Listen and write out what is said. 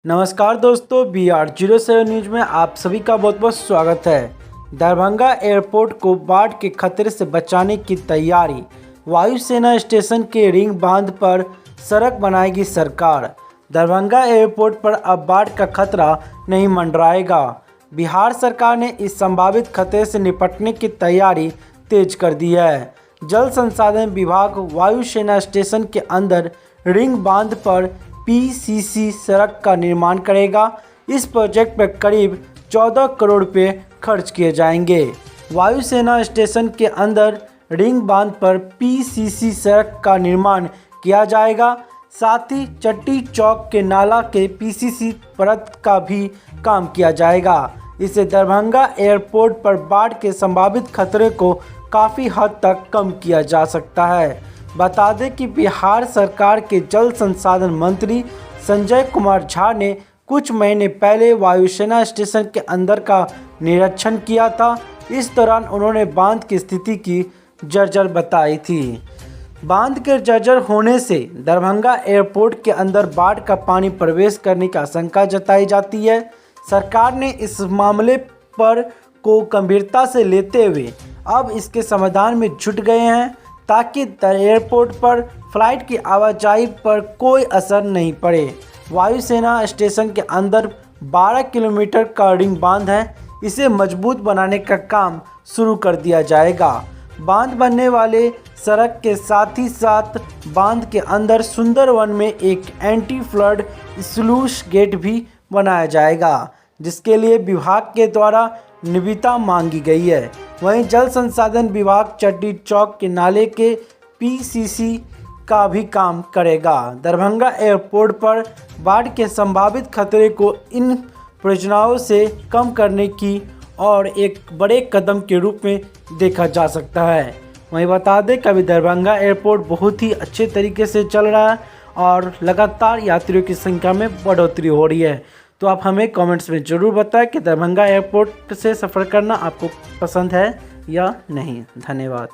नमस्कार दोस्तों, BR07 news में आप सभी का बहुत बहुत स्वागत है। दरभंगा एयरपोर्ट को बाढ़ के खतरे से बचाने की तैयारी। वायुसेना स्टेशन के रिंग बांध पर सड़क बनाएगी सरकार। दरभंगा एयरपोर्ट पर अब बाढ़ का खतरा नहीं मंडराएगा। बिहार सरकार ने इस संभावित खतरे से निपटने की तैयारी तेज कर दी है। जल संसाधन विभाग वायुसेना स्टेशन के अंदर रिंग बांध पर PCC सड़क का निर्माण करेगा। इस प्रोजेक्ट पर करीब 14 करोड़ रुपए खर्च किए जाएंगे। वायुसेना स्टेशन के अंदर रिंग बांध पर PCC सड़क का निर्माण किया जाएगा। साथ ही चट्टी चौक के नाला के PCC परत का भी काम किया जाएगा। इससे दरभंगा एयरपोर्ट पर बाढ़ के संभावित खतरे को काफ़ी हद तक कम किया जा सकता है। बता दें कि बिहार सरकार के जल संसाधन मंत्री संजय कुमार झा ने कुछ महीने पहले वायुसेना स्टेशन के अंदर का निरीक्षण किया था। इस दौरान उन्होंने बांध की स्थिति की जर्जर बताई थी। बांध के जर्जर होने से दरभंगा एयरपोर्ट के अंदर बाढ़ का पानी प्रवेश करने की आशंका जताई जाती है। सरकार ने इस मामले पर को गंभीरता से लेते हुए अब इसके समाधान में जुट गए हैं ताकि एयरपोर्ट पर फ्लाइट की आवाजाही पर कोई असर नहीं पड़े। वायुसेना स्टेशन के अंदर 12 किलोमीटर का रिंग बांध है। इसे मजबूत बनाने का काम शुरू कर दिया जाएगा। बांध बनने वाले सड़क के साथ ही साथ बांध के अंदर सुंदरवन में एक एंटी फ्लड स्लूस गेट भी बनाया जाएगा, जिसके लिए विभाग के द्वारा निविदा मांगी गई है। वहीं जल संसाधन विभाग चट्टी चौक के नाले के PCC का भी काम करेगा। दरभंगा एयरपोर्ट पर बाढ़ के संभावित खतरे को इन परियोजनाओं से कम करने की और एक बड़े कदम के रूप में देखा जा सकता है। वहीं बता दें कि अभी दरभंगा एयरपोर्ट बहुत ही अच्छे तरीके से चल रहा है और लगातार यात्रियों की संख्या में बढ़ोतरी हो रही है। तो आप हमें कमेंट्स में ज़रूर बताएं कि दरभंगा एयरपोर्ट से सफ़र करना आपको पसंद है या नहीं। धन्यवाद।